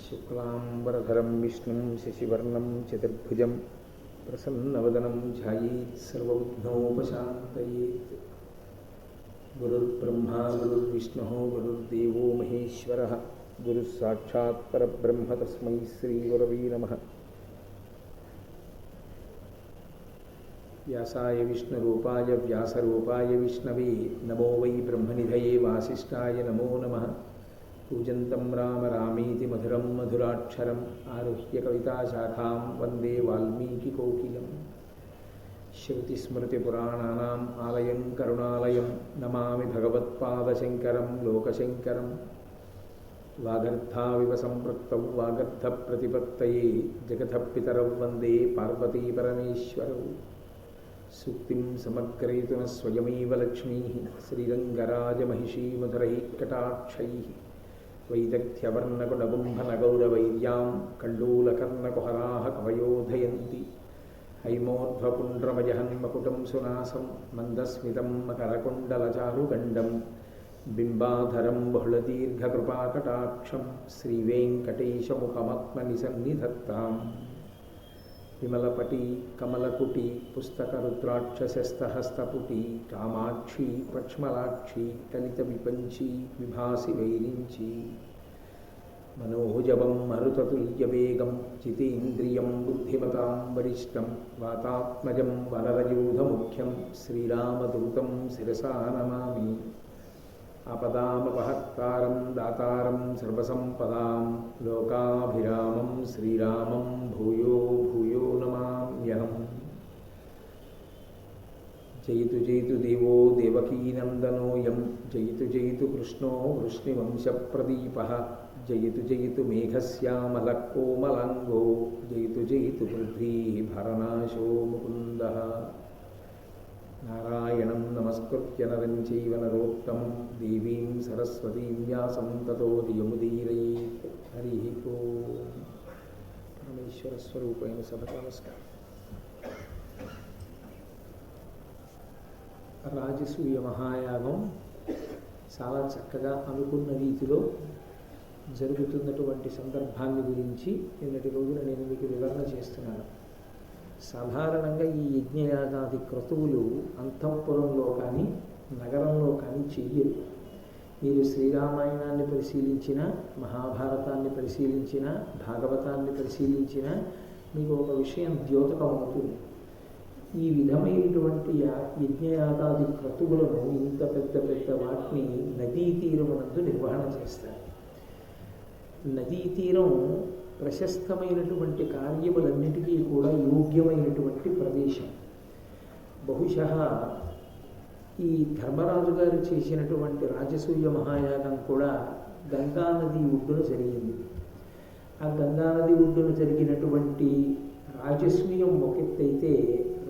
శుక్లాంబరధరం విష్ణుం శశివర్ణం చతుర్భుజం ప్రసన్నవదనం ధ్యాయేత్ సర్వవిఘ్నోపశాంతయేత్. గురుర్బ్రహ్మా గురుర్విష్ణుః గురుర్దేవో మహేశ్వరः గురుః సాక్షాత్ పరబ్రహ్మ తస్మై శ్రీగురవే నమః. వ్యాసాయ విష్ణురూపాయ వ్యాసరూపాయ విష్ణవే నమో వై బ్రహ్మనిధయే వాసిష్ఠాయ నమో నమః. పూజంతం రామ రామేతి మధురం మధురాక్షరం ఆరుహ్య కవితాశాఖాం వందే వాల్మీకికోకిలం. శృతిస్మృతిపురాణానాం ఆలయం కరుణాలయం నమామి భగవత్పాదశంకరం లోకశంకరం. వాగర్థావివ సంపృక్తౌ వాగర్థప్రతిపత్తయే జగతః పితరౌ వందే పార్వతీపరమేశ్వరౌ. సూక్తిం సమగ్రయతున స్వయమేవ లక్ష్మీః శ్రీరంగరాజమహిషీ మధురైః కటాక్షైః. వైదగ్ధ్యవర్ణకుడగుంభనగౌరవైర్యాం కల్లోలకర్ణకుహరాः కవయోధయంతి. హైమోర్ధ్వపుండ్రమజహన్మకుటం సునాసం మందస్మితం మకరకుండలచారుగండం. బింబాధరం బహుళదీర్ఘకృపాకటాక్షం శ్రీవేంకటేశముఖమాత్మని సన్నిధత్తాం. విమలపటి కమలకుటి పుస్తకరుద్రాక్షశస్తహస్తపుటి కామాక్షి పక్ష్మలాక్షి కలిత విపంచి విభాసి వైరించి. మనోజవం మరుతతుల్యవేగం జితేంద్రియం బుద్ధిమతాం వరిష్టం వాతాత్మజం వనరయూధముఖ్యం శ్రీరామదూతం శిరసా నమామి. ఆపదామపహర్తారం దాతారం సర్వసంపదాం లోకాభిరామం శ్రీరామం భూయో భూయో నమామ్యహం. జయతు జయతు దేవో దేవకీనందనోయం జయతు జయతు కృష్ణో వృష్ణివంశప్రదీపః. జయతు జయతు మేఘశ్యామలః కోమలాంగో జయతు జయతు పృథ్వీభరనాశో ముకుందః. నారాయణం నమస్కృత్య నరం చైవ నరోత్తమం దేవీం సరస్వతీం వ్యాసం తతో జయముదీరయేత్. హరి ఓం. పరమేశ్వర స్వరూపైన సభకు నమస్కారం. రాజసూయ మహాయాగం చాలా చక్కగా అనుకున్న రీతిలో జరుగుతున్నటువంటి సందర్భాన్ని గురించి నిన్నటి రోజున నేను మీకు వివరణ చేస్తున్నాను. సాధారణంగా ఈ యజ్ఞయాగాది క్రతువులు అంతఃపురంలో కానీ నగరంలో కానీ చెయ్యరు. మీరు శ్రీరామాయణాన్ని పరిశీలించిన, మహాభారతాన్ని పరిశీలించిన, భాగవతాన్ని పరిశీలించిన మీకు ఒక విషయం ద్యోతకమవుతుంది. ఈ విధమైనటువంటి యజ్ఞయాగాది క్రతువులను ఇంత పెద్ద పెద్ద వాటిని నదీ తీరమునందు నిర్వహణ చేస్తారు. నదీ తీరం ప్రశస్తమైనటువంటి కార్యములన్నిటికీ కూడా యోగ్యమైనటువంటి ప్రదేశం. బహుశः ఈ ధర్మరాజు గారు చేసినటువంటి రాజసూయ మహాయాగం కూడా గంగానది ఒడ్డున జరిగింది. ఆ గంగానది ఒడ్డున జరిగినటువంటి రాజసూయం ఒక ఎత్తైతే,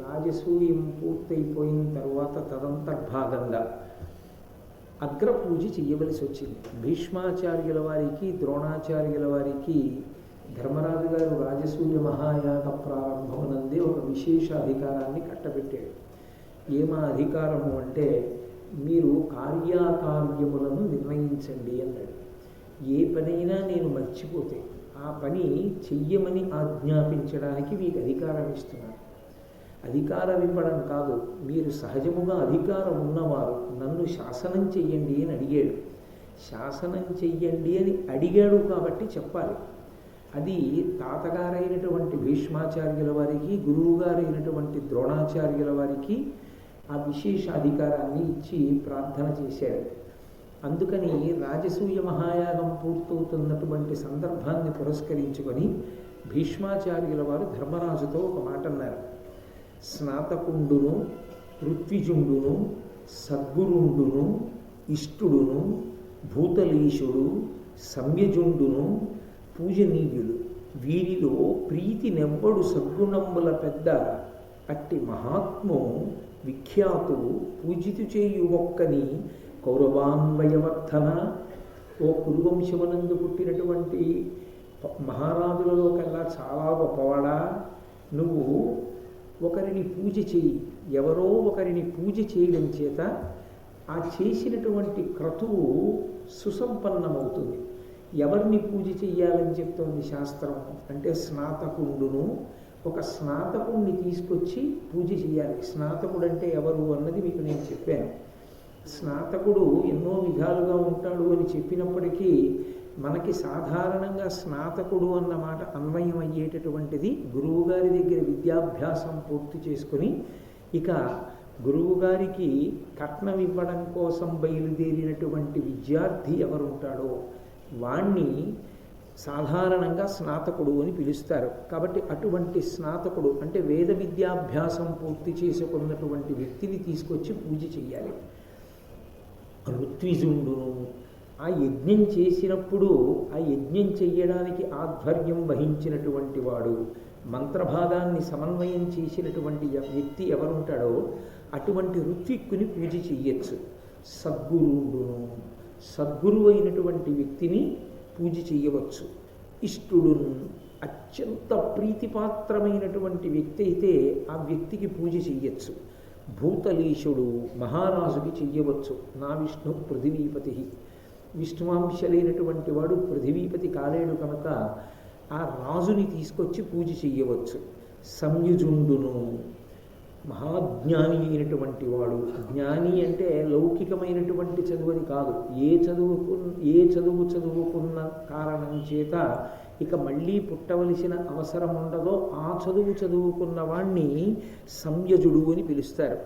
రాజసూయం పూర్తయిపోయిన తర్వాత తదంతర్భాగంగా అగ్రపూజ చెయ్యవలసి వచ్చింది. భీష్మాచార్యుల వారికి, ద్రోణాచార్యుల వారికి ధర్మరాజు గారు రాజసూయ మహాయాగ ప్రారంభమునందే ఒక విశేష అధికారాన్ని కట్టబెట్టాడు. ఏమా అధికారము అంటే, మీరు కార్యాకార్యములను నిర్ణయించండి అన్నాడు. ఏ పనైనా నేను మర్చిపోతే ఆ పని చెయ్యమని ఆజ్ఞాపించడానికి మీకు అధికారం ఇస్తున్నాను. అధికారం ఇవ్వడం కాదు, మీరు సహజముగా అధికారం ఉన్నవారు నన్ను శాసనం చెయ్యండి అని అడిగాడు. శాసనం చెయ్యండి అని అడిగాడు కాబట్టి చెప్పాలి. అది తాతగారైనటువంటి భీష్మాచార్యుల వారికి, గురువుగారైనటువంటి ద్రోణాచార్యుల వారికి ఆ విశేష అధికారాన్ని ఇచ్చి ప్రార్థన చేశాడు. అందుకని రాజసూయ మహాయాగం పూర్తవుతున్నటువంటి సందర్భాన్ని పురస్కరించుకొని భీష్మాచార్యుల వారు ధర్మరాజుతో ఒక మాట అన్నారు. స్నాతకుండును, ఋత్విజుండును, సద్గురుండును, ఇష్టుడును, భూతలీశుడు, సంయజుండును పూజనీయులు. వీరిలో ప్రీతి నెవ్వడు సద్గుణంబుల పెద్ద. అట్టి మహాత్ము విఖ్యాతు పూజితు చేయు ఒక్కని కౌరవాన్వయవర్ధన. ఓ కురువంశమునందు పుట్టినటువంటి మహారాజులలో కల్లా చాలా గొప్పవాడా, నువ్వు ఒకరిని పూజ చేయి. ఎవరో ఒకరిని పూజ చేయడం చేత ఆ చేసినటువంటి క్రతువు సుసంపన్నమవుతుంది. ఎవరిని పూజ చెయ్యాలని చెప్తోంది శాస్త్రం అంటే స్నాతకుండును. ఒక స్నాతకుణ్ణి తీసుకొచ్చి పూజ చేయాలి. స్నాతకుడు అంటే ఎవరు అన్నది మీకు నేను చెప్పాను. స్నాతకుడు ఎన్నో విధాలుగా ఉంటాడు అని చెప్పినప్పటికీ మనకి సాధారణంగా స్నాతకుడు అన్న మాట అన్వయం అయ్యేటటువంటిది గురువుగారి దగ్గర విద్యాభ్యాసం పూర్తి చేసుకుని ఇక గురువుగారికి కట్నం ఇవ్వడం కోసం బయలుదేరినటువంటి విద్యార్థి ఎవరుంటాడో వాణ్ణి సాధారణంగా స్నాతకుడు అని పిలుస్తారు. కాబట్టి అటువంటి స్నాతకుడు అంటే వేద విద్యాభ్యాసం పూర్తి చేసుకున్నటువంటి వ్యక్తిని తీసుకొచ్చి పూజ చెయ్యాలి. ఋత్విజుండును. ఆ యజ్ఞం చేసినప్పుడు ఆ యజ్ఞం చెయ్యడానికి ఆధ్వర్యం వహించినటువంటి వాడు, మంత్రభాగాన్ని సమన్వయం చేసినటువంటి వ్యక్తి ఎవరుంటాడో అటువంటి ఋత్విక్కుని పూజ చెయ్యొచ్చు. సద్గురువుండును. సద్గురువు అయినటువంటి వ్యక్తిని పూజ చెయ్యవచ్చు. ఇష్టుడును. అత్యంత ప్రీతిపాత్రమైనటువంటి వ్యక్తి అయితే ఆ వ్యక్తికి పూజ చెయ్యొచ్చు. భూతలీశుడు. మహారాజుకి చెయ్యవచ్చు. నా విష్ణు పృథివీపతి. విష్ణువాంశలైనటువంటి వాడు పృథివీపతి కాలేడు కనుక ఆ రాజుని తీసుకొచ్చి పూజ చెయ్యవచ్చు. సంయుజుండును. మహాజ్ఞాని అయినటువంటి వాడు. జ్ఞాని అంటే లౌకికమైనటువంటి చదువుని కాదు. ఏ చదువు చదువుకున్న కారణం చేత ఇక మళ్ళీ పుట్టవలసిన అవసరం ఉండదో ఆ చదువుకున్న వాణ్ణి సంయజుడు అని పిలుస్తారు.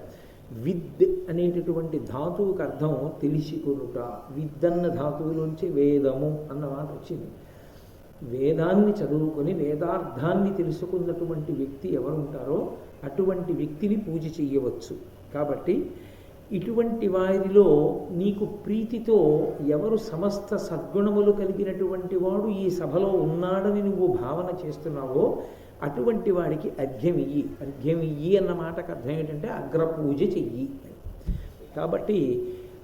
విద్ అనేటటువంటి ధాతువుకి అర్థం తెలిసికొనుట. విద్ అన్న ధాతువులోంచి వేదము అన్న మాట వచ్చింది. వేదాన్ని చదువుకొని వేదార్థాన్ని తెలుసుకున్నటువంటి వ్యక్తి ఎవరుంటారో అటువంటి వ్యక్తిని పూజ చెయ్యవచ్చు. కాబట్టి ఇటువంటి వారిలో నీకు ప్రీతితో ఎవరు సమస్త సద్గుణములు కలిగినటువంటి వాడు ఈ సభలో ఉన్నాడని నువ్వు భావన చేస్తున్నావో అటువంటి వాడికి అర్ఘ్యమియ్యి. అర్ఘ్యమియ్యి అన్న మాటకు అర్థం ఏంటంటే అగ్రపూజ చెయ్యి. కాబట్టి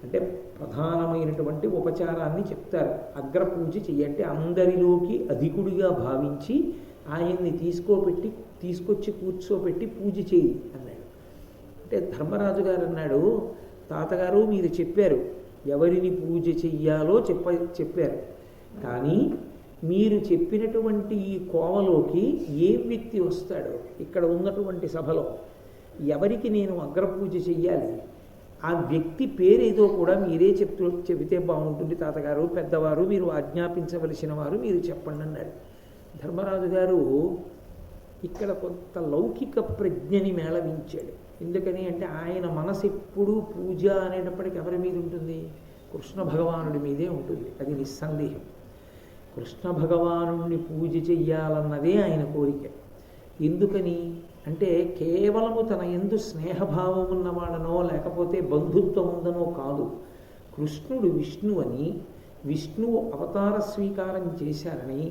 అంటే ప్రధానమైనటువంటి ఉపచారాన్ని చెప్తారు. అగ్రపూజ చెయ్యంటే అందరిలోకి అధికుడిగా భావించి ఆయన్ని తీసుకొచ్చి కూర్చోపెట్టి పూజ చెయ్యి అన్నాడు. అంటే ధర్మరాజు గారు అన్నాడు, తాతగారు మీరు చెప్పారు ఎవరిని పూజ చెయ్యాలో చెప్పారు, కానీ మీరు చెప్పినటువంటి ఈ కోవలోకి ఏ వ్యక్తి వస్తాడో ఇక్కడ ఉన్నటువంటి సభలో ఎవరికి నేను అగ్రపూజ చెయ్యాలి ఆ వ్యక్తి పేరేదో కూడా మీరే చెబితే బాగుంటుంది తాతగారు, పెద్దవారు, మీరు ఆజ్ఞాపించవలసిన వారు మీరు చెప్పండి అన్నాడు. ధర్మరాజు గారు ఇక్కడ కొంత లౌకిక ప్రజ్ఞని మేళవించాడు. ఎందుకని అంటే ఆయన మనసు ఎప్పుడూ పూజ అనేటప్పటికీ ఎవరి మీద ఉంటుంది? కృష్ణ భగవానుడి మీదే ఉంటుంది. అది నిస్సందేహం. కృష్ణ భగవానుడిని పూజ చెయ్యాలన్నదే ఆయన కోరిక. ఎందుకని అంటే కేవలము తన యందు స్నేహభావం ఉన్నవాడనో లేకపోతే బంధుత్వం ఉందనో కాదు. కృష్ణుడు విష్ణువు అని, విష్ణువు అవతార స్వీకారం చేశారని,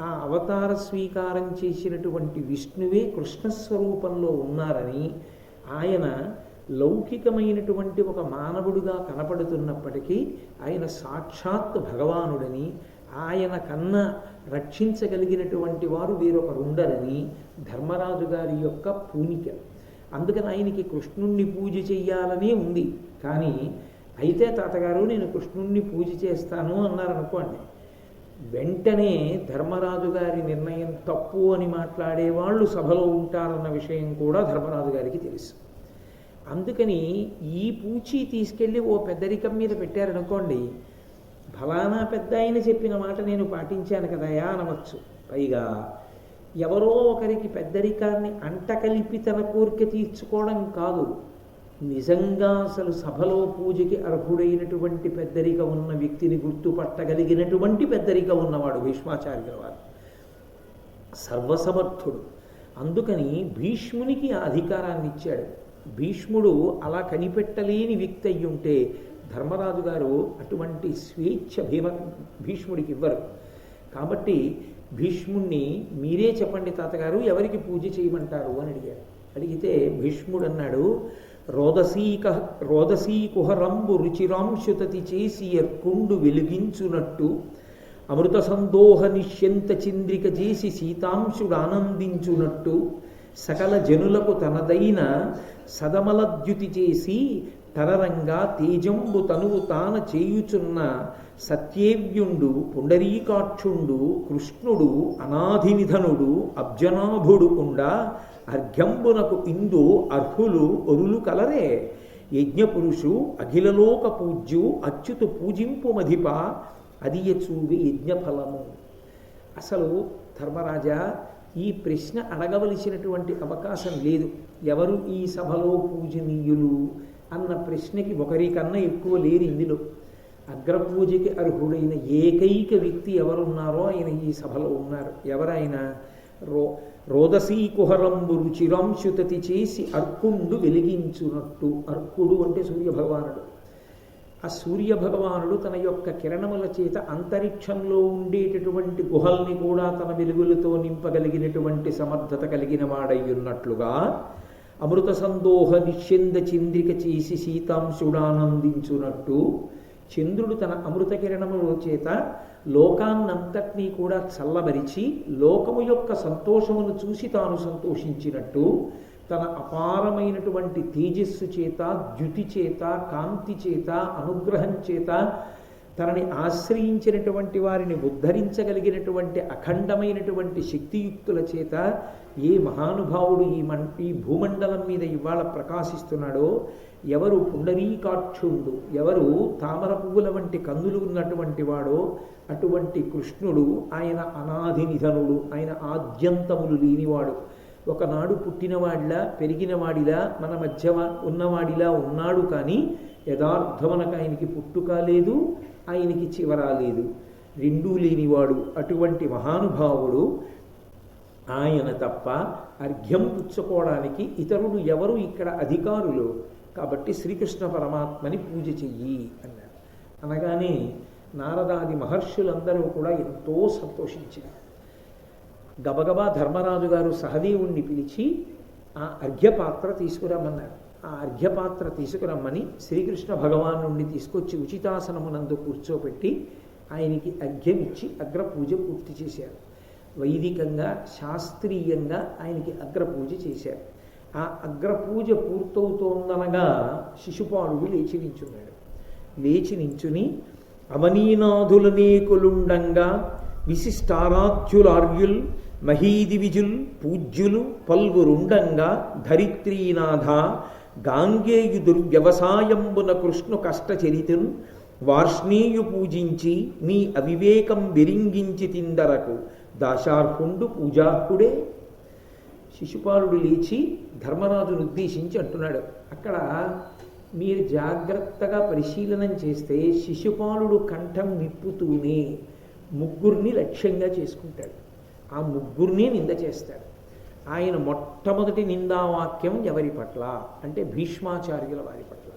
ఆ అవతార స్వీకారం చేసినటువంటి విష్ణువే కృష్ణస్వరూపంలో ఉన్నారని, ఆయన లౌకికమైనటువంటి ఒక మానవుడిగా కనపడుతున్నప్పటికీ ఆయన సాక్షాత్ భగవానుడని, ఆయన కన్నా రక్షించగలిగినటువంటి వారు వేరొకరు ఉండరని ధర్మరాజు గారి యొక్క పూనిక. అందుకని ఆయనకి కృష్ణుణ్ణి పూజ చెయ్యాలనే ఉంది. కానీ అయితే తాతగారు నేను కృష్ణుణ్ణి పూజ చేస్తాను అన్నారనుకోండి, వెంటనే ధర్మరాజు గారి నిర్ణయం తప్పు అని మాట్లాడేవాళ్ళు సభలో ఉంటారన్న విషయం కూడా ధర్మరాజు గారికి తెలుసు. అందుకని ఈ పూచి తీసుకెళ్ళి ఓ పెద్దరికం మీద పెట్టారనుకోండి, ఫలానా పెద్ద ఆయన చెప్పిన మాట నేను పాటించాను కదయా అనవచ్చు. పైగా ఎవరో ఒకరికి పెద్దరికాన్ని అంటకలిపి తన కోరిక తీర్చుకోవడం కాదు, నిజంగా అసలు సభలో పూజకి అర్హుడైనటువంటి పెద్దరిక ఉన్న వ్యక్తిని గుర్తుపట్టగలిగినటువంటి పెద్దరిక ఉన్నవాడు భీష్మాచార్యుల వారు, సర్వసమర్థుడు. అందుకని భీష్మునికి ఆ అధికారాన్ని ఇచ్చాడు. భీష్ముడు అలా కనిపెట్టలేని వ్యక్తి అయ్యి ఉంటే ధర్మరాజు గారు అటువంటి స్వేచ్ఛ భీష్ముడికి ఇవ్వరు. కాబట్టి భీష్ముణ్ణి మీరే చెప్పండి తాతగారు ఎవరికి పూజ చేయమంటారు అని అడిగాడు. అడిగితే భీష్ముడు అన్నాడు, రోదసీకుహరంబు రుచిరాంశుతతి చేసి ఎర్కుండు వెలిగించునట్టు అమృత సందోహ నిశ్యంత చింద్రిక చేసి సీతాంశుడు ఆనందించునట్టు సకల జనులకు తనదైన సదమలద్యుతి చేసి తరరంగా తేజంబు తనువు తాన చేయుచున్న సత్యేవ్యుండు పుండరీకాక్షుండు కృష్ణుడు అనాధినిధనుడు అబ్జనాభుడు కుండా అర్ఘ్యంబునకు ఇందు అర్హులు ఒరులు కలరే. యజ్ఞపురుషు అఖిలలోక పూజ్యు అచ్యుతు పూజింపు మధిప అదియచూవి యజ్ఞఫలము. అసలు ధర్మరాజా, ఈ ప్రశ్న అడగవలసినటువంటి అవకాశం లేదు. ఎవరు ఈ సభలో పూజనీయులు అన్న ప్రశ్నకి ఒకరికన్నా ఎక్కువ లేరు ఇందులో. అగ్రపూజకి అర్హుడైన ఏకైక వ్యక్తి ఎవరున్నారో ఆయన ఈ సభలో ఉన్నారు. ఎవరైనా రోదసీ కుహరంబు రుచిరాంశుతతి చేసి అర్కుండు వెలిగించునట్టు. అర్కుడు అంటే సూర్యభగవానుడు. ఆ సూర్యభగవానుడు తన యొక్క కిరణముల చేత అంతరిక్షంలో ఉండేటటువంటి గుహల్ని కూడా తన వెలుగులతో నింపగలిగినటువంటి సమర్థత కలిగిన వాడయ్యున్నట్లుగా అమృత సందోహ నిశ్చింద చంద్రిక చేసి సీతాంశుడానందించునట్టు చంద్రుడు తన అమృత కిరణముల చేత లోకాన్నంతటినీ కూడా చల్లబరిచి లోకము యొక్క సంతోషమును చూసి తాను సంతోషించినట్టు తన అపారమైనటువంటి తేజస్సు చేత, ద్యుతి చేత, కాంతి చేత, అనుగ్రహం చేత తనని ఆశ్రయించినటువంటి వారిని ఉద్ధరించగలిగినటువంటి అఖండమైనటువంటి శక్తియుక్తుల చేత ఏ మహానుభావుడు ఈ భూమండలం మీద ఇవాళ ప్రకాశిస్తున్నాడో, ఎవరు పుండరీకాక్షుండు, ఎవరు తామర పువ్వుల వంటి కందులు ఉన్నటువంటి వాడో అటువంటి కృష్ణుడు. ఆయన అనాది నిధనుడు, ఆయన ఆద్యంతములు లేనివాడు. ఒకనాడు పుట్టినవాడిలా పెరిగినవాడిలా మన మధ్య ఉన్నవాడిలా ఉన్నాడు, కానీ యథార్థమనకు ఆయనకి పుట్టుక లేదు, ఆయనకి చివర లేదు, రెండూ లేనివాడు. అటువంటి మహానుభావుడు. ఆయన తప్ప అర్ఘ్యం పుచ్చుకోవడానికి ఇతరులు ఎవరు ఇక్కడ అధికారులు? కాబట్టి శ్రీకృష్ణ పరమాత్మని పూజ చెయ్యి అన్నారు. అనగానే నారదాది మహర్షులందరూ కూడా ఎంతో సంతోషించారు. గబగబా ధర్మరాజు గారు సహదేవుణ్ణి పిలిచి ఆ అర్ఘ్యపాత్ర తీసుకురమ్మన్నారు. ఆ అర్ఘ్యపాత్ర తీసుకురమ్మని శ్రీకృష్ణ భగవాన్ నుండి తీసుకొచ్చి ఉచితాసనమునందు కూర్చోపెట్టి ఆయనకి అర్ఘ్యం ఇచ్చి అగ్రపూజ పూర్తి చేశారు. వైదికంగా శాస్త్రీయంగా ఆయనకి అగ్రపూజ చేశారు. ఆ అగ్రపూజ పూర్తవుతోందనగా శిశుపాలుడు లేచి నించున్నాడు. లేచి నించుని అవనీనాథులనేకులుండంగా విశిష్టారాధ్యులార్యుల్ మహీదివిజుల్ పూజ్యులు పల్గురుండంగా ధరిత్రీనాథ గాంగేయు దుర్వ్యవసాయంబున కృష్ణు కష్టచరితున్ వార్ష్ణేయు పూజించి నీ అవివేకం విరింగించి తిందరకు దాశార్హుండు పూజార్హుడే. శిశుపాలుడు లేచి ధర్మరాజును ఉద్దేశించి అంటున్నాడు. అక్కడ మీరు జాగ్రత్తగా పరిశీలనం చేస్తే శిశుపాలుడు కంఠం విప్పుతూనే ముగ్గురిని లక్ష్యంగా చేసుకుంటాడు. ఆ ముగ్గురిని నింద చేస్తాడు. ఆయన మొట్టమొదటి నిందావాక్యం ఎవరి పట్ల అంటే భీష్మాచార్యుల వారి పట్ల.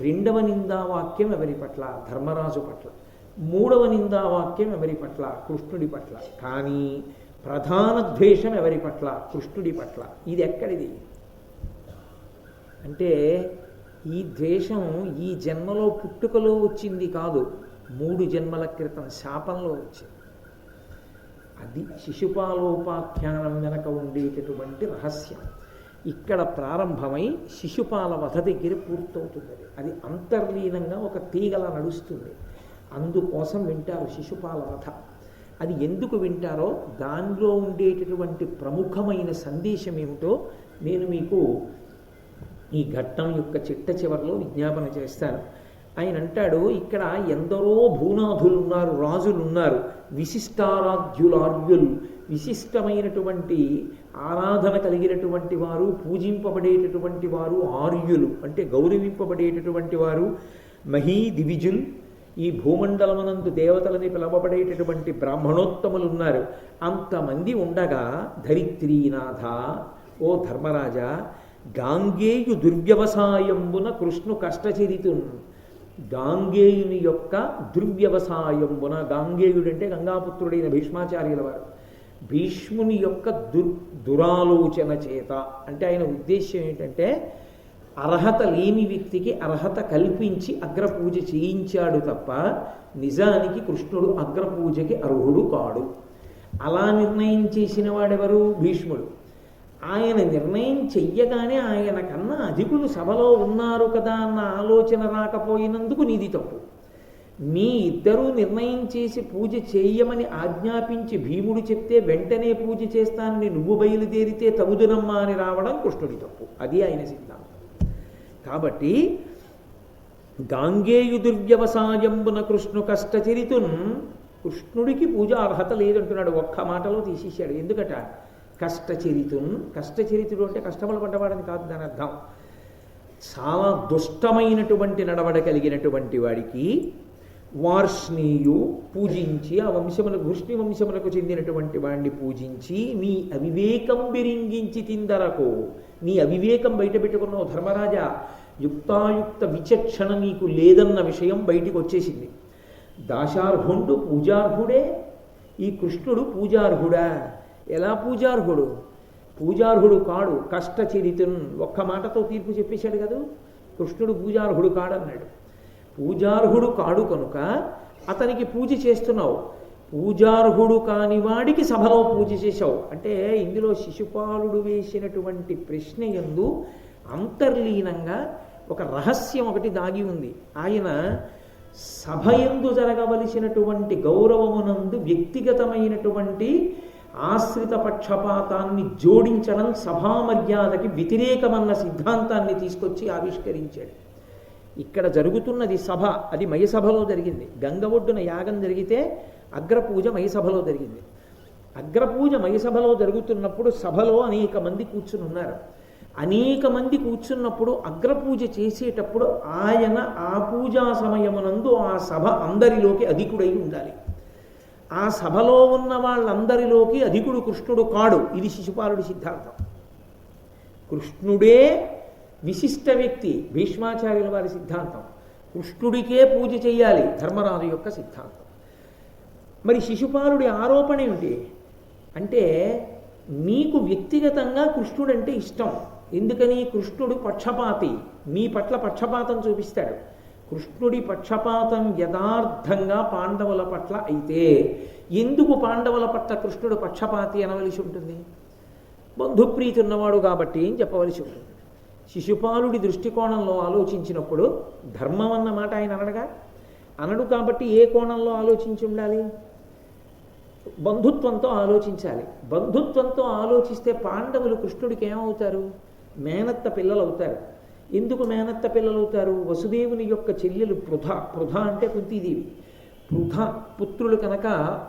రెండవ నిందావాక్యం ఎవరి పట్ల? ధర్మరాజు పట్ల. మూడవ నిందావాక్యం ఎవరి పట్ల? కృష్ణుడి పట్ల. కానీ ప్రధాన ద్వేషం ఎవరి పట్ల? కృష్ణుడి పట్ల. ఇది ఎక్కడిది అంటే ఈ ద్వేషం ఈ జన్మలో పుట్టుకలో వచ్చింది కాదు, 3 జన్మల క్రితం శాపంలో వచ్చింది. అది శిశుపాలోపాఖ్యానం వెనక ఉండేటటువంటి రహస్యం. ఇక్కడ ప్రారంభమై శిశుపాల వధ దగ్గర పూర్తవుతుంది. అది అంతర్లీనంగా ఒక తీగలా నడుస్తుంది. అందుకోసం వింటారు శిశుపాల వధ. అది ఎందుకు వింటారో దానిలో ఉండేటటువంటి ప్రముఖమైన సందేశం ఏమిటో నేను మీకు ఈ ఘట్టం యొక్క చిట్ట చివరిలో విజ్ఞాపన చేస్తాను. ఆయన అంటాడు, ఇక్కడ ఎందరో భూనాథులున్నారు, రాజులున్నారు, విశిష్టారాధ్యులార్యులు, విశిష్టమైనటువంటి ఆరాధన కలిగినటువంటి వారు, పూజింపబడేటటువంటి వారు, ఆర్యులు అంటే గౌరవింపబడేటటువంటి వారు, మహీ దివిజుల్ ఈ భూమండలమునందు దేవతలని పిలవబడేటటువంటి బ్రాహ్మణోత్తములు ఉన్నారు. అంతమంది ఉండగా ధరిత్రీనాథ, ఓ ధర్మరాజా, గాంగేయు దుర్వ్యవసాయంబున కృష్ణు కష్టచరితున్. గాంగేయుని యొక్క దుర్వ్యవసాయంబున, గాంగేయుడంటే గంగాపుత్రుడైన భీష్మాచార్యుల వారు, భీష్ముని యొక్క దురాలోచన చేత అంటే ఆయన ఉద్దేశ్యం ఏంటంటే అర్హత లేని వ్యక్తికి అర్హత కల్పించి అగ్రపూజ చేయించాడు తప్ప నిజానికి కృష్ణుడు అగ్రపూజకి అర్హుడు కాడు. అలా నిర్ణయం చేసిన వాడెవరు? భీష్ముడు. ఆయన నిర్ణయం చెయ్యగానే ఆయన కన్నా అధికులు సభలో ఉన్నారు కదా అన్న ఆలోచన రాకపోయినందుకు నీది తప్పు. మీ ఇద్దరూ నిర్ణయం చేసి పూజ చేయమని ఆజ్ఞాపించి భీముడు చెప్తే వెంటనే పూజ చేస్తానని నువ్వు బయలుదేరితే తగుదునమ్మా అని రావడం కృష్ణుడి తప్పు. అది ఆయన సిద్ధాంతం. కాబట్టి గాంగేయు దుర్వ్యవసాయంబున కృష్ణు కష్టచరితున్, కృష్ణుడికి పూజ అర్హత లేదంటున్నాడు, ఒక్క మాటలో తీసేశాడు. ఎందుకట? కష్టచరితున్. కష్టచరితుడు అంటే కష్టములు పడ్డవాడని కాదు దాని అర్థం. చాలా దుష్టమైనటువంటి నడవడ కలిగినటువంటి వాడికి వార్ష్ణీయు పూజించి, ఆ వంశములకు వృష్ణి వంశములకు చెందినటువంటి వాడిని పూజించి నీ అవివేకం బిరింగించి తిందరకు, నీ అవివేకం బయట పెట్టుకున్నావు ధర్మరాజా. యుక్తాయుక్త విచక్షణ నీకు లేదన్న విషయం బయటికి వచ్చేసింది. దాశార్హుండు పూజార్హుడే, ఈ కృష్ణుడు పూజార్హుడా? ఎలా పూజార్హుడు? పూజార్హుడు కాడు. కష్టచరితున్, ఒక్క మాటతో తీర్పు చెప్పేశాడు కదా. కృష్ణుడు పూజార్హుడు కాడన్నాడు. పూజార్హుడు కాడు కనుక అతనికి పూజ చేస్తున్నావు. పూజార్హుడు కాని వాడికి సభలో పూజ చేశావు అంటే ఇందులో శిశుపాలుడు వేసినటువంటి ప్రశ్న యందు అంతర్లీనంగా ఒక రహస్యం ఒకటి దాగి ఉంది. ఆయన సభయందు జరగవలసినటువంటి గౌరవమునందు వ్యక్తిగతమైనటువంటి ఆశ్రిత పక్షపాతాన్ని జోడించడం సభామర్యాదకి వ్యతిరేకమన్న సిద్ధాంతాన్ని తీసుకొచ్చి ఆవిష్కరించాడు. ఇక్కడ జరుగుతున్నది సభ, అది మయసభలో జరిగింది. గంగ ఒడ్డున యాగం జరిగితే అగ్రపూజ మయసభలో జరిగింది. అగ్రపూజ మయసభలో జరుగుతున్నప్పుడు సభలో అనేక మంది కూర్చుని ఉన్నారు. అనేక మంది కూర్చున్నప్పుడు అగ్రపూజ చేసేటప్పుడు ఆయన ఆ పూజా సమయమునందు ఆ సభ అందరిలోకి అధికుడై ఉండాలి. ఆ సభలో ఉన్న వాళ్ళందరిలోకి అధికుడు కృష్ణుడు కాడు. ఇది శిశుపాలుడి సిద్ధాంతం. కృష్ణుడే విశిష్ట వ్యక్తి, భీష్మాచార్యుల వారి సిద్ధాంతం. కృష్ణుడికే పూజ చెయ్యాలి, ధర్మరాజు యొక్క సిద్ధాంతం. మరి శిశుపాలుడి ఆరోపణ ఏమిటి అంటే, మీకు వ్యక్తిగతంగా కృష్ణుడంటే ఇష్టం. ఎందుకని? కృష్ణుడు పక్షపాతి, మీ పట్ల పక్షపాతం చూపిస్తాడు. కృష్ణుడి పక్షపాతం యథార్థంగా పాండవుల పట్ల అయితే ఎందుకు పాండవుల పట్ల కృష్ణుడు పక్షపాతి అనవలసి ఉంటుంది? బంధుప్రీతి ఉన్నవాడు కాబట్టి అని చెప్పవలసి ఉంటుంది. శిశుపాలుడి దృష్టికోణంలో ఆలోచించినప్పుడు ధర్మం అన్న మాట ఆయన అనడు కాబట్టి ఏ కోణంలో ఆలోచించి ఉండాలి? బంధుత్వంతో ఆలోచించాలి. బంధుత్వంతో ఆలోచిస్తే పాండవులు కృష్ణుడికి ఏమవుతారు? మేనత్త పిల్లలు అవుతారు. ఎందుకు మేనత్త పిల్లలు అవుతారు? వసుదేవుని యొక్క చెల్లెలు పృథ అంటే కుంతీదేవి. పృథ పుత్రులు కనుక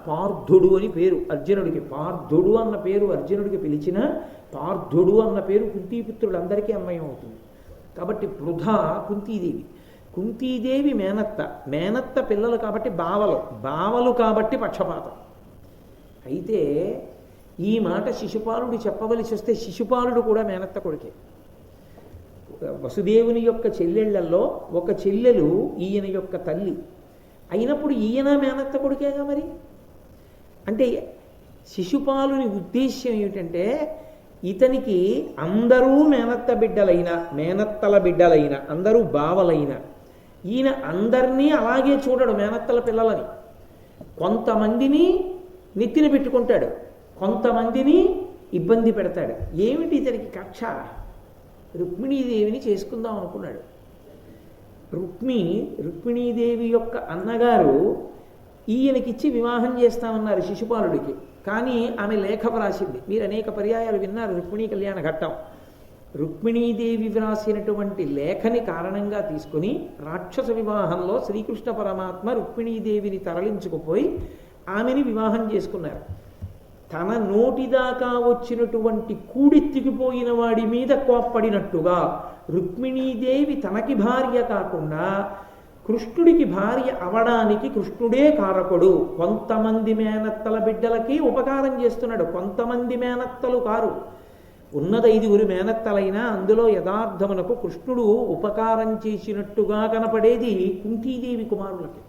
పార్థుడు అని పేరు అర్జునుడికి. పార్థుడు అన్న పేరు అర్జునుడికి పిలిచిన పార్థుడు అన్న పేరు కుంతీపుత్రులందరికీ అన్వయం అవుతుంది. కాబట్టి పృథ కుంతీదేవి. కుంతీదేవి మేనత్త పిల్లలు కాబట్టి బావలు కాబట్టి పక్షపాతం. అయితే ఈ మాట శిశుపాలుడు చెప్పవలసి వస్తే శిశుపాలుడు కూడా మేనత్త కొడుకే. వసుదేవుని యొక్క చెల్లెళ్లలో ఒక చెల్లెలు ఈయన యొక్క తల్లి అయినప్పుడు ఈయన మేనత్త కొడుకేగా. మరి అంటే శిశుపాలుని ఉద్దేశ్యం ఏమిటంటే, ఇతనికి అందరూ మేనత్తల బిడ్డలైన అందరూ బావలైన ఈయన అందరినీ అలాగే చూడడు మేనత్తల పిల్లలని. కొంతమందిని నెత్తిన పెట్టుకుంటాడు, కొంతమందిని ఇబ్బంది పెడతాడు. ఏమిటి ఇతనికి కక్ష? రుక్మిణీదేవిని చేసుకుందాం అనుకున్నాడు. రుక్మిణీదేవి యొక్క అన్నగారు ఈయనకిచ్చి వివాహం చేస్తామన్నారు శిశుపాలుడికి. కానీ ఆమె లేఖ వ్రాసింది. మీరు అనేక పర్యాయాలు విన్నారు రుక్మిణీ కళ్యాణ ఘట్టం. రుక్మిణీదేవి వ్రాసినటువంటి లేఖని కారణంగా తీసుకుని రాక్షస వివాహంలో శ్రీకృష్ణ పరమాత్మ రుక్మిణీదేవిని తరలించుకుపోయి ఆమెని వివాహం చేసుకున్నారు. తన నోటిదాకా వచ్చినటువంటి కూడెత్తికిపోయిన వాడి మీద కోప్పడినట్టుగా రుక్మిణీదేవి తనకి భార్య కాకుండా కృష్ణుడికి భార్య అవడానికి కృష్ణుడే కారకుడు. కొంతమంది మేనత్తల బిడ్డలకి ఉపకారం చేస్తున్నాడు, కొంతమంది మేనత్తలు కారు. ఉన్నది 5 మేనత్తలైనా అందులో యథార్థమునకు కృష్ణుడు ఉపకారం చేసినట్టుగా కనపడేది కుంతీదేవి కుమారులకి.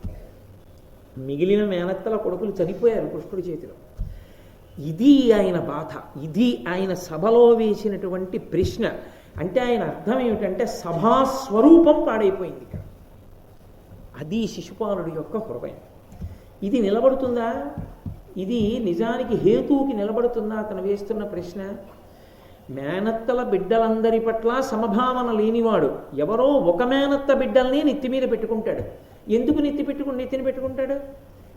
మిగిలిన మేనత్తల కొడుకులు చనిపోయారు కృష్ణుడి చేతిలో. ఇది ఆయన బాధ, ఇది ఆయన సభలో వేసినటువంటి ప్రశ్న. అంటే ఆయన అర్థం ఏమిటంటే సభాస్వరూపం పాడైపోయింది ఇక్కడ. అది శిశుపాలుడి యొక్క హృదయం. ఇది నిలబడుతుందా? ఇది నిజానికి హేతువుకి నిలబడుతుందా అతను వేస్తున్న ప్రశ్న? మేనత్తల బిడ్డలందరి పట్ల సమభావన లేనివాడు ఎవరో ఒక మేనత్త బిడ్డల్ని నెత్తిమీద పెట్టుకుంటాడు. ఎందుకు నెత్తిన పెట్టుకుంటాడు?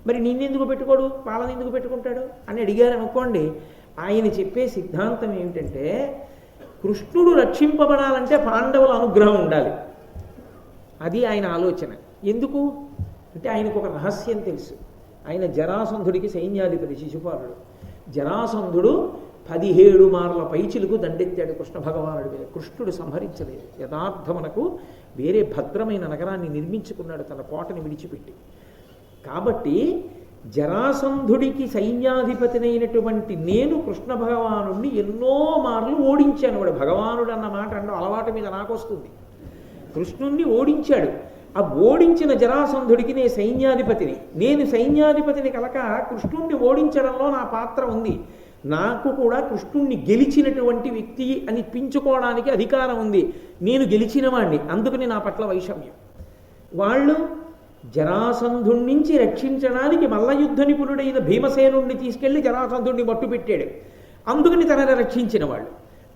మరి నిన్నెందుకు పెట్టుకోడు, వాళ్ళని ఎందుకు పెట్టుకుంటాడు అని అడిగారు అనుకోండి, ఆయన చెప్పే సిద్ధాంతం ఏమిటంటే కృష్ణుడు రక్షింపబడాలంటే పాండవుల అనుగ్రహం ఉండాలి. అది ఆయన ఆలోచన. ఎందుకు అంటే ఆయనకు ఒక రహస్యం తెలుసు. ఆయన జరాసంధుడికి సైన్యాధిపతి శిశుపాలుడు. జరాసంధుడు 17 మార్ల పైచిలకు దండెత్తాడు కృష్ణ భగవానుడి మీద. కృష్ణుడు సంహరించలేదు. యథార్థమునకు వేరే భద్రమైన నగరాన్ని నిర్మించుకున్నాడు తన కోటని విడిచిపెట్టి. కాబట్టి జరాసంధుడికి సైన్యాధిపతినైనటువంటి నేను కృష్ణ భగవానుడిని ఎన్నో మార్లు ఓడించాను. వాడు భగవానుడు అన్న మాట అంటే అలవాటు మీద నాకొస్తుంది. కృష్ణుణ్ణి ఓడించాడు. ఆ ఓడించిన జరాసంధుడికి నేను సైన్యాధిపతిని. నేను సైన్యాధిపతిని కనుక కృష్ణుణ్ణి ఓడించడంలో నా పాత్ర ఉంది. నాకు కూడా కృష్ణుణ్ణి గెలిచినటువంటి వ్యక్తి అని పించుకోవడానికి అధికారం ఉంది. నేను గెలిచిన వాణ్ణి, అందుకని నా పట్ల వైషమ్యం. వాళ్ళు జరాసంధుడి నుంచి రక్షించడానికి మల్లయుద్ధ నిపుణుడైన భీమసేనుణ్ణి తీసుకెళ్లి జరాసంధుడిని మట్టు పెట్టాడు. అందుకని తనని రక్షించిన వాళ్ళు.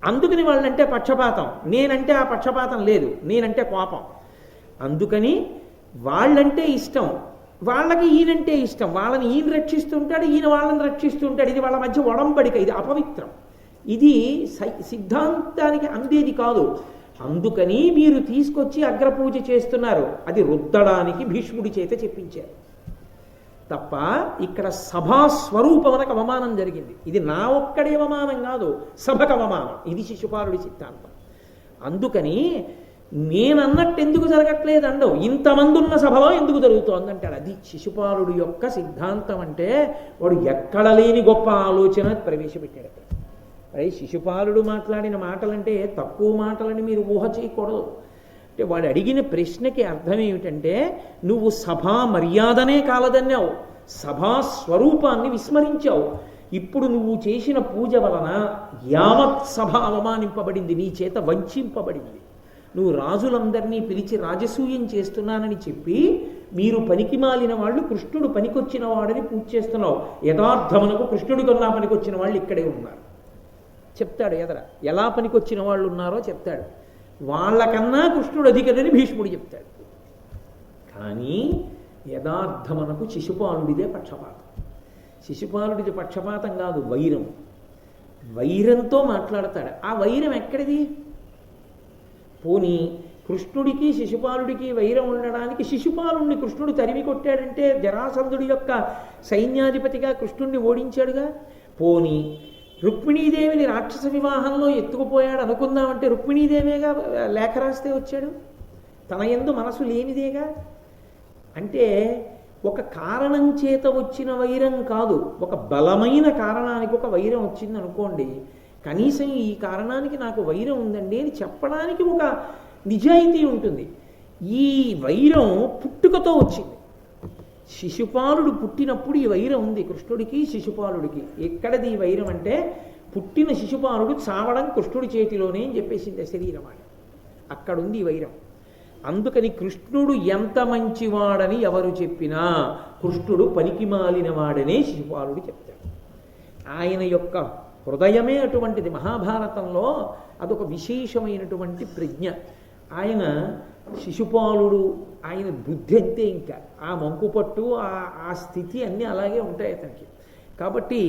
అందుకని వాళ్ళంటే పక్షపాతం, నేనంటే ఆ పక్షపాతం లేదు, నేనంటే కోపం. అందుకని వాళ్ళంటే ఇష్టం, వాళ్ళకి ఈయనంటే ఇష్టం. వాళ్ళని ఈయన రక్షిస్తుంటాడు, ఈయన వాళ్ళని రక్షిస్తుంటాడు. ఇది వాళ్ళ మధ్య ఒడంబడిక, ఇది అపవిత్రం, ఇది సిద్ధాంతానికి అందేది కాదు. అందుకని మీరు తీసుకొచ్చి అగ్రపూజ చేస్తున్నారు. అది రుద్దడానికి భీష్ముడి చేత చెప్పించారు తప్ప ఇక్కడ సభాస్వరూపమునకు అవమానం జరిగింది. ఇది నా ఒక్కడి అవమానం కాదు, సభకు అవమానం. ఇది శిశుపాలుడి సిద్ధాంతం. అందుకని నేనన్నట్టు ఎందుకు జరగట్లేదు అండవు, ఇంతమంది ఉన్న సభలో ఎందుకు జరుగుతోంది అంటాడు. అది శిశుపాలుడి యొక్క సిద్ధాంతం. అంటే వాడు ఎక్కడ లేని గొప్ప ఆలోచన ప్రవేశపెట్టాడు అక్కడ. అదే శిశుపాలుడు మాట్లాడిన మాటలంటే తక్కువ మాటలని మీరు ఊహ చేయకూడదు. అంటే వాడు అడిగిన ప్రశ్నకి అర్థం ఏమిటంటే నువ్వు సభా మర్యాదనే కాలదన్నావు, సభా స్వరూపాన్ని విస్మరించావు. ఇప్పుడు నువ్వు చేసిన పూజ వలన యావత్ సభ అవమానింపబడింది, నీ చేత వంచింపబడింది. నువ్వు రాజులందరినీ పిలిచి రాజసూయం చేస్తున్నానని చెప్పి మీరు పనికి మాలిన వాళ్ళు కృష్ణుడు పనికొచ్చిన వాడని పూజ చేస్తున్నావు. యథార్థమునకు కృష్ణుడి కన్నా పనికొచ్చిన వాళ్ళు ఇక్కడే ఉన్నారు చెప్తాడు. ఎదర ఎలా పనికొచ్చిన వాళ్ళు ఉన్నారో చెప్తాడు. వాళ్ళకన్నా కృష్ణుడు అధికరని భీష్ముడు చెప్తాడు. కానీ యథార్థమునకు శిశుపాలుడిదే పక్షపాతం. శిశుపాలుడిది పక్షపాతం కాదు, వైరం. వైరంతో మాట్లాడతాడు. ఆ వైరం ఎక్కడిది? పోనీ కృష్ణుడికి శిశుపాలుడికి వైరం ఉండడానికి శిశుపాలుడిని కృష్ణుడు తరిమి కొట్టాడంటే జరాసంధుడి యొక్క సైన్యాధిపతిగా కృష్ణుడిని ఓడించాడుగా. పోనీ రుక్మిణీదేవిని రాక్షస వివాహంలో ఎత్తుకుపోయాడు అనుకుందామంటే రుక్మిణీదేవేగా లేఖ రాస్తే వచ్చాడు, తన యందు మనసు లేనిదేగా. అంటే ఒక కారణం చేత వచ్చిన వైరం కాదు, ఒక బలమైన కారణానికి ఒక వైరం వచ్చింది అనుకోండి. కనీసం ఈ కారణానికి నాకు వైరం ఉందండి అని చెప్పడానికి ఒక నిజాయితీ ఉంటుంది. ఈ వైరం పుట్టుకతో వచ్చింది. శిశుపాలుడు పుట్టినప్పుడు ఈ వైరం ఉంది కృష్ణుడికి శిశుపాలుడికి. ఎక్కడది ఈ వైరం అంటే పుట్టిన శిశుపాలుడు చావడం కృష్ణుడి చేతిలోనే అని చెప్పేసింది శరీరం అని. అక్కడుంది ఈ వైరం. అందుకని కృష్ణుడు ఎంత మంచివాడని ఎవరు చెప్పినా కృష్ణుడు పనికి మాలిన వాడనే శిశుపాలుడు చెప్తాడు. ఆయన యొక్క హృదయమే అటువంటిది. మహాభారతంలో అదొక విశేషమైనటువంటి ప్రజ్ఞ. ఆయన శిశుపాలుడు, ఆయన బుద్ధి అంతే, ఇంకా ఆ మంకుపట్టు ఆ స్థితి అన్నీ అలాగే ఉంటాయి అతనికి. కాబట్టి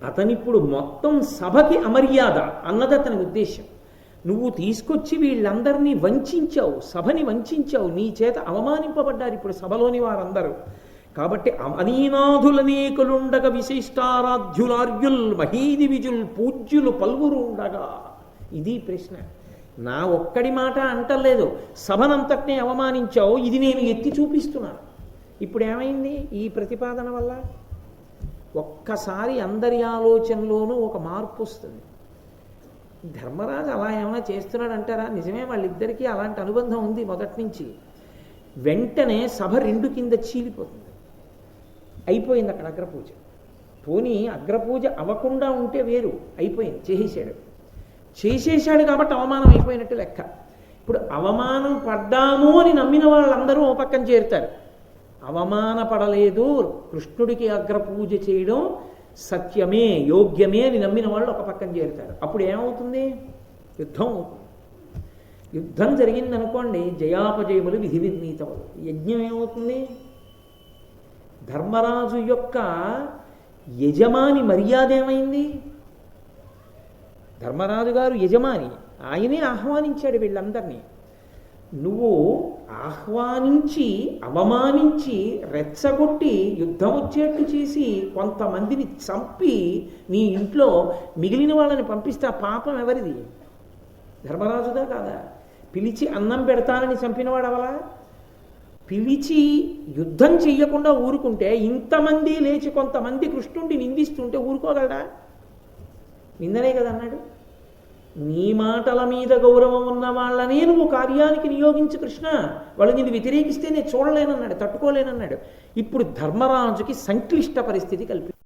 అతనిప్పుడు మొత్తం సభకి అమర్యాద అన్నది అతని ఉద్దేశం. నువ్వు తీసుకొచ్చి వీళ్ళందరినీ వంచావు, సభని వంచావు, నీ చేత అవమానింపబడ్డారు ఇప్పుడు సభలోని వారందరూ. కాబట్టి అనీనాథులనేకులుండగ విశిష్టారాధ్యులార్యుల్ మహీది విజుల్ పూజ్యులు పల్వురు ఉండగా. ఇది ప్రశ్న. నా ఒక్కడి మాట అంటలేదు, సభనంతటినీ అవమానించావు, ఇది నేను ఎత్తి చూపిస్తున్నాను. ఇప్పుడు ఏమైంది ఈ ప్రతిపాదన వల్ల? ఒక్కసారి అందరి ఆలోచనలోనూ ఒక మార్పు వస్తుంది. ధర్మరాజు అలా ఏమైనా చేస్తున్నాడు అంటారా? నిజమే, వాళ్ళిద్దరికీ అలాంటి అనుబంధం ఉంది మొదటి నుంచి. వెంటనే సభ రెండు కింద చీలిపోతుంది. అయిపోయింది అక్కడ అగ్రపూజ. పోనీ అగ్రపూజ అవ్వకుండా ఉంటే వేరు, అయిపోయింది, చేసేశాడు కాబట్టి అవమానం అయిపోయినట్టు లెక్క. ఇప్పుడు అవమానం పడ్డాము అని నమ్మిన వాళ్ళందరూ ఓ పక్కన చేరుతారు. అవమానపడలేదు, కృష్ణుడికి అగ్రపూజ చేయడం సత్యమే యోగ్యమే అని నమ్మిన వాళ్ళు ఒక పక్కన చేరుతారు. అప్పుడు ఏమవుతుంది? యుద్ధం అవుతుంది. యుద్ధం జరిగిందనుకోండి, జయాపజయములు విధి నిర్ణీతములు. యజ్ఞం ఏమవుతుంది? ధర్మరాజు యొక్క యజమాని మర్యాద ఏమైంది? ధర్మరాజు గారు యజమాని, ఆయనే ఆహ్వానించాడు వీళ్ళందరినీ. నువ్వు ఆహ్వానించి అవమానించి రెచ్చగొట్టి యుద్ధం వచ్చేట్టు చేసి కొంతమందిని చంపి నీ ఇంట్లో మిగిలిన వాళ్ళని పంపిస్తే ఆ పాపం ఎవరిది? ధర్మరాజుదా కాదా? పిలిచి అన్నం పెడతానని చంపినవాడు అవలా? పిలిచి యుద్ధం చెయ్యకుండా ఊరుకుంటే ఇంతమంది లేచి కొంతమంది కృష్ణుడిని నిందిస్తుంటే ఊరుకోగలడా? నిందనే కదా అన్నాడు. నీ మాటల మీద గౌరవం ఉన్న వాళ్ళనే నువ్వు కార్యానికి నియోగించు కృష్ణ, వాళ్ళు నిన్ను వ్యతిరేకిస్తే నేను చూడలేనన్నాడు, తట్టుకోలేనన్నాడు. ఇప్పుడు ధర్మరాజుకి సంక్లిష్ట పరిస్థితి కల్పి